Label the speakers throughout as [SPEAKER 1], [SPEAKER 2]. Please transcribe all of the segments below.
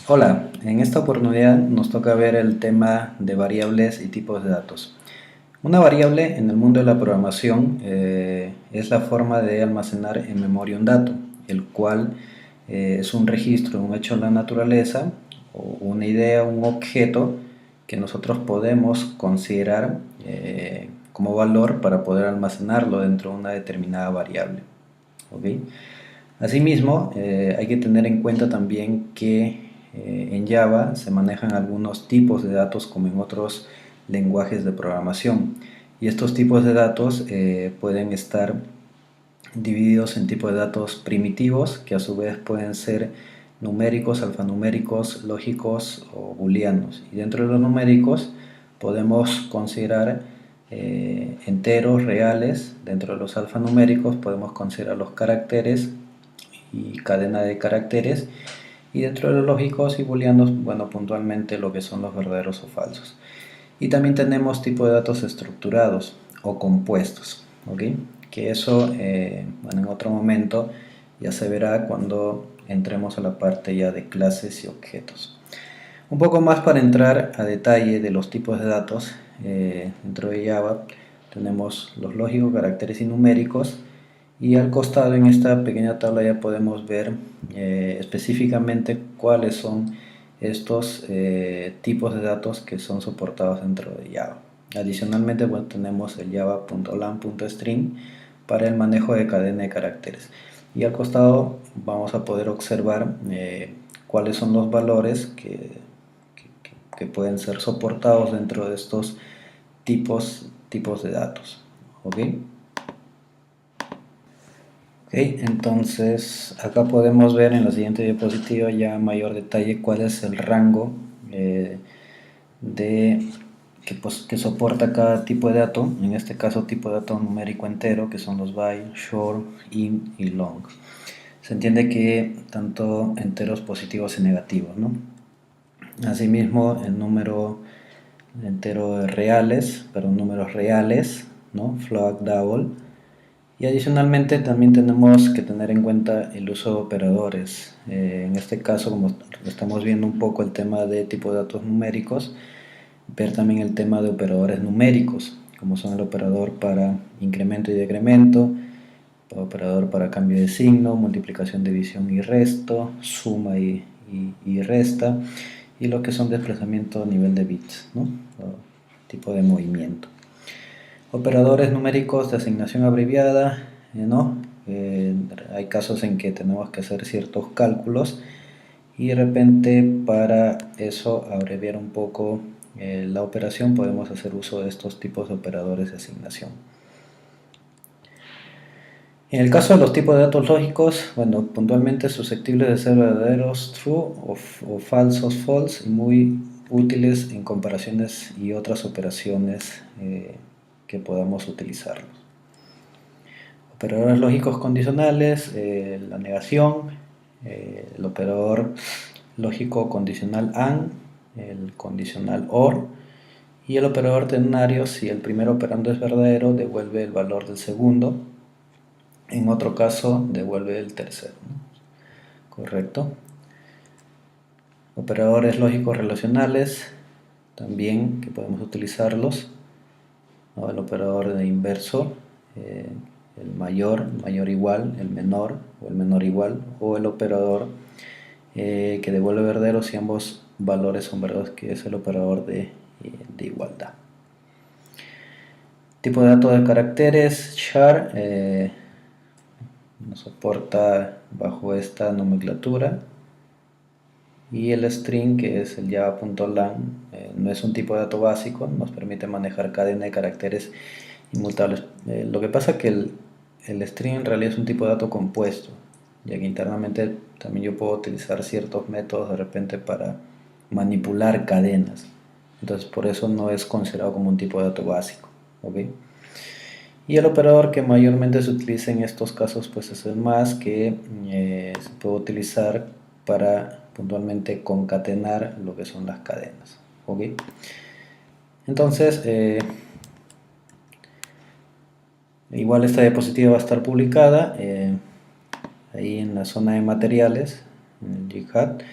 [SPEAKER 1] Hola, en esta oportunidad nos toca ver el tema de variables y tipos de datos. Una variable en el mundo de la programación es la forma de almacenar en memoria un dato, el cual es un registro, un hecho en la naturaleza, o una idea, un objeto que nosotros podemos considerar como valor para poder almacenarlo dentro de una determinada variable. ¿Ok? Asimismo, hay que tener en cuenta también que en Java se manejan algunos tipos de datos como en otros lenguajes de programación. Y estos tipos de datos pueden estar divididos en tipos de datos primitivos, que a su vez pueden ser numéricos, alfanuméricos, lógicos o booleanos. Y dentro de los numéricos podemos considerar enteros reales. Dentro de los alfanuméricos podemos considerar los caracteres y cadena de caracteres, y dentro de los lógicos y booleanos, bueno, puntualmente lo que son los verdaderos o falsos. Y también tenemos tipo de datos estructurados o compuestos, ¿ok? Que eso, bueno, en otro momento ya se verá cuando entremos a la parte ya de clases y objetos. Un poco más para entrar a detalle de los tipos de datos, dentro de Java tenemos los lógicos, caracteres y numéricos, y al costado en esta pequeña tabla ya podemos ver específicamente cuáles son estos tipos de datos que son soportados dentro de Java. Adicionalmente, bueno, tenemos el java.lang.string para el manejo de cadena de caracteres. Y al costado vamos a poder observar cuáles son los valores que pueden ser soportados dentro de estos tipos de datos. ¿Ok? Ok, entonces acá podemos ver en la siguiente diapositiva ya en mayor detalle cuál es el rango eh, de, que soporta cada tipo de dato, en este caso tipo de dato numérico entero, que son los byte, short, int y long. Se entiende que tanto enteros positivos y negativos, ¿no? Asimismo, el número entero reales, pero números reales, ¿no? Float double. Y adicionalmente también tenemos que tener en cuenta el uso de operadores. En este caso, como estamos viendo un poco el tema de tipo de datos numéricos, ver también el tema de operadores numéricos, como son el operador para incremento y decremento, operador para cambio de signo, multiplicación, división y resto, suma y resta, y lo que son desplazamiento a nivel de bits, ¿no? O tipo de movimiento. Operadores numéricos de asignación abreviada, ¿no? Hay casos en que tenemos que hacer ciertos cálculos y de repente para eso abreviar un poco la operación podemos hacer uso de estos tipos de operadores de asignación. En el caso de los tipos de datos lógicos, bueno, puntualmente susceptibles de ser verdaderos true o falsos false, y muy útiles en comparaciones y otras operaciones que podamos utilizarlos. Operadores lógicos condicionales, la negación, el operador lógico condicional AND, el condicional OR, y el operador ternario. Si el primer operando es verdadero, devuelve el valor del segundo. En otro caso, devuelve el tercero, ¿no? Correcto. Operadores lógicos relacionales, también que podemos utilizarlos, ¿no? El operador de inverso, el mayor igual, el menor o el menor igual, o el operador que devuelve verdadero si ambos valores son verdaderos, que es el operador de igualdad. Tipo de datos de caracteres, char, nos soporta bajo esta nomenclatura, y el string, que es el java.lang, no es un tipo de dato básico, nos permite manejar cadena de caracteres inmutables. Lo que pasa es que el string en realidad es un tipo de dato compuesto, ya que internamente también yo puedo utilizar ciertos métodos de repente para manipular cadenas, entonces por eso no es considerado como un tipo de dato básico, ¿ok? Y el operador que mayormente se utiliza en estos casos pues es el más, que se puede utilizar para puntualmente concatenar lo que son las cadenas, ¿ok? Entonces igual esta diapositiva va a estar publicada ahí en la zona de materiales, en el GitHub,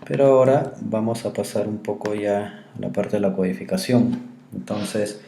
[SPEAKER 1] Pero ahora vamos a pasar un poco ya a la parte de la codificación. Entonces,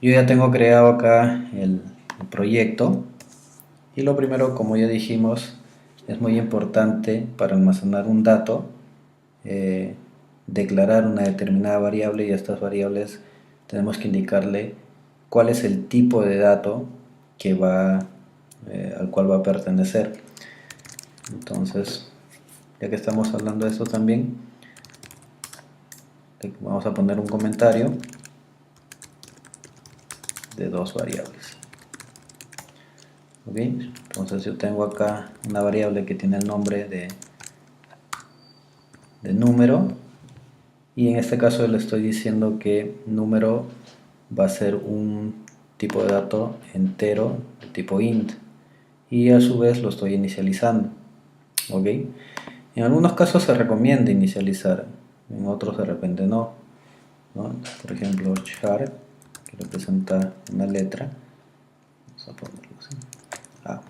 [SPEAKER 1] yo ya tengo creado acá el proyecto y lo primero, como ya dijimos, es muy importante para almacenar un dato, declarar una determinada variable, y a estas variables tenemos que indicarle cuál es el tipo de dato que al cual va a pertenecer. Entonces, ya que estamos hablando de esto también, vamos a poner un comentario de dos variables. ¿Ok? Entonces yo tengo acá una variable que tiene el nombre de número, y en este caso le estoy diciendo que número va a ser un tipo de dato entero de tipo int, y a su vez lo estoy inicializando. ¿Ok? En algunos casos se recomienda inicializar, en otros de repente no, ¿no? Por ejemplo, char, que representa una letra, vamos a ponerlo así, A,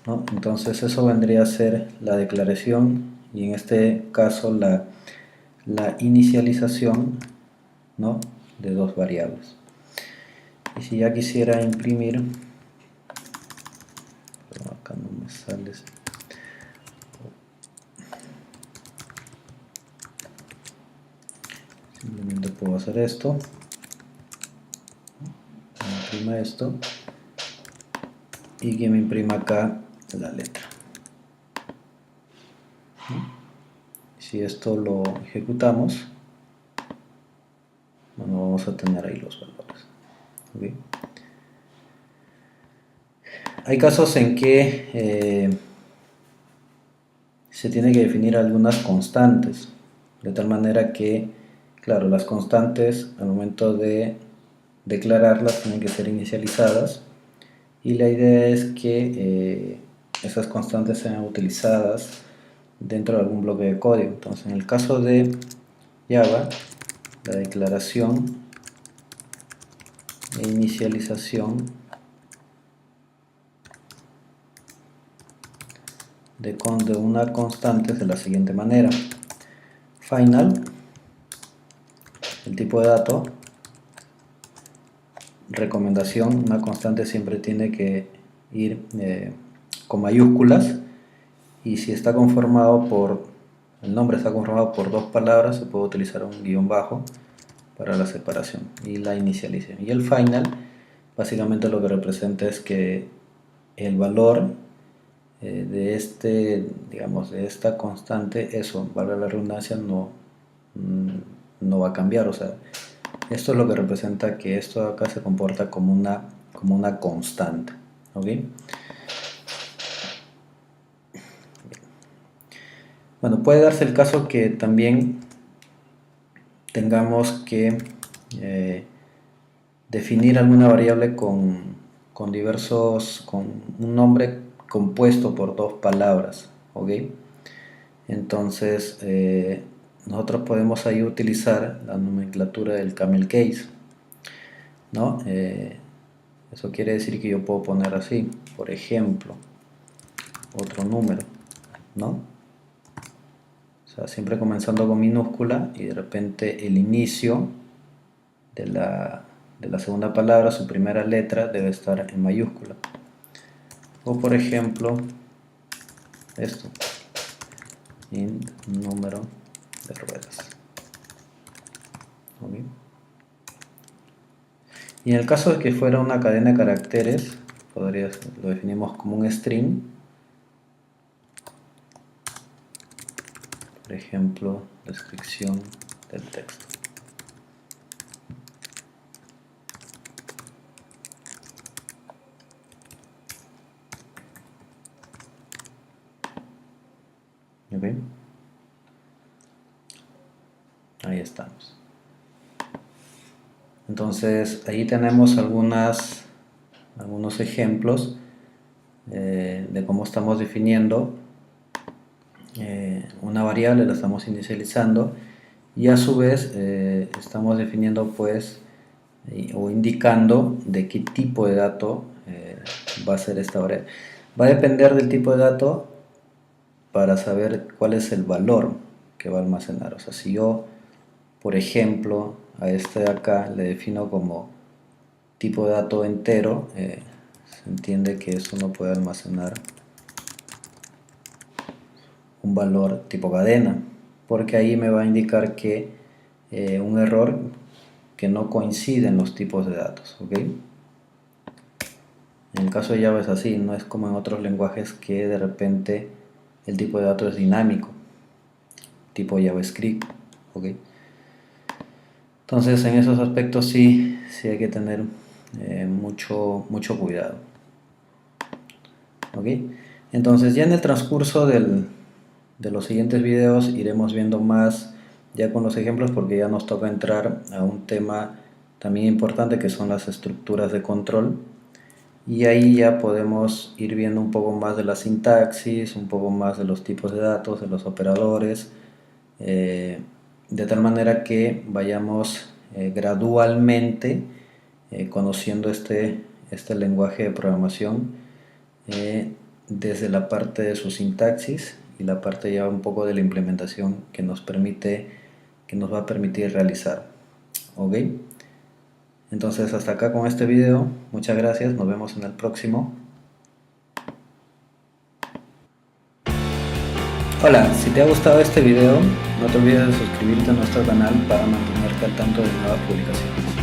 [SPEAKER 1] ¿no? Entonces eso vendría a ser la declaración, y en este caso la inicialización, ¿no?, de dos variables. Y si ya quisiera imprimir, pero acá no me sale, simplemente puedo hacer esto, imprima esto y que me imprima acá la letra. Si esto lo ejecutamos, bueno, vamos a tener ahí los valores. ¿Okay? Hay casos en que se tiene que definir algunas constantes, de tal manera que, claro, las constantes al momento de declararlas tienen que ser inicializadas, y la idea es que esas constantes sean utilizadas dentro de algún bloque de código. Entonces, en el caso de Java, la declaración e inicialización de una constante es de la siguiente manera: final, el tipo de dato, recomendación, una constante siempre tiene que ir con mayúsculas, y si está conformado por, el nombre está conformado por dos palabras, se puede utilizar un guión bajo para la separación, y la inicialización. Y el final básicamente lo que representa es que el valor digamos, de esta constante, eso, valga la redundancia, no va a cambiar. O sea, esto es lo que representa que esto de acá se comporta como una constante. ¿Ok? Bueno, puede darse el caso que también tengamos que definir alguna variable con un nombre compuesto por dos palabras. ¿Ok? Entonces, nosotros podemos ahí utilizar la nomenclatura del camel case, ¿no? Eso quiere decir que yo puedo poner así, por ejemplo, otro número, ¿no? O sea, siempre comenzando con minúscula, y de repente el inicio de la segunda palabra, su primera letra, debe estar en mayúscula. O por ejemplo, esto, int número de ruedas. ¿Okay? Y en el caso de que fuera una cadena de caracteres, lo definimos como un string. Por ejemplo, descripción del texto. ¿Ok? Ahí estamos. Entonces, ahí tenemos algunos ejemplos de cómo estamos definiendo una variable, la estamos inicializando, y a su vez estamos definiendo, pues, o indicando de qué tipo de dato va a ser esta variable. Va a depender del tipo de dato, para saber cuál es el valor que va a almacenar. O sea, si yo, por ejemplo, a este de acá le defino como tipo de dato entero, se entiende que eso no puede almacenar un valor tipo cadena, porque ahí me va a indicar que un error que no coinciden los tipos de datos, ¿ok? En el caso de Java es así, no es como en otros lenguajes que de repente el tipo de datos es dinámico, tipo JavaScript, ¿ok? Entonces en esos aspectos sí hay que tener mucho cuidado, ¿ok? Entonces ya en el transcurso de los siguientes videos iremos viendo más ya con los ejemplos, porque ya nos toca entrar a un tema también importante que son las estructuras de control, y ahí ya podemos ir viendo un poco más de la sintaxis, un poco más de los tipos de datos, de los operadores, de tal manera que vayamos gradualmente conociendo este lenguaje de programación desde la parte de su sintaxis y la parte ya un poco de la implementación que nos va a permitir realizar. ¿Ok? Entonces hasta acá con este video, muchas gracias, nos vemos en el próximo. Hola, si te ha gustado este video, no te olvides de suscribirte a nuestro canal para mantenerte al tanto de nuevas publicaciones.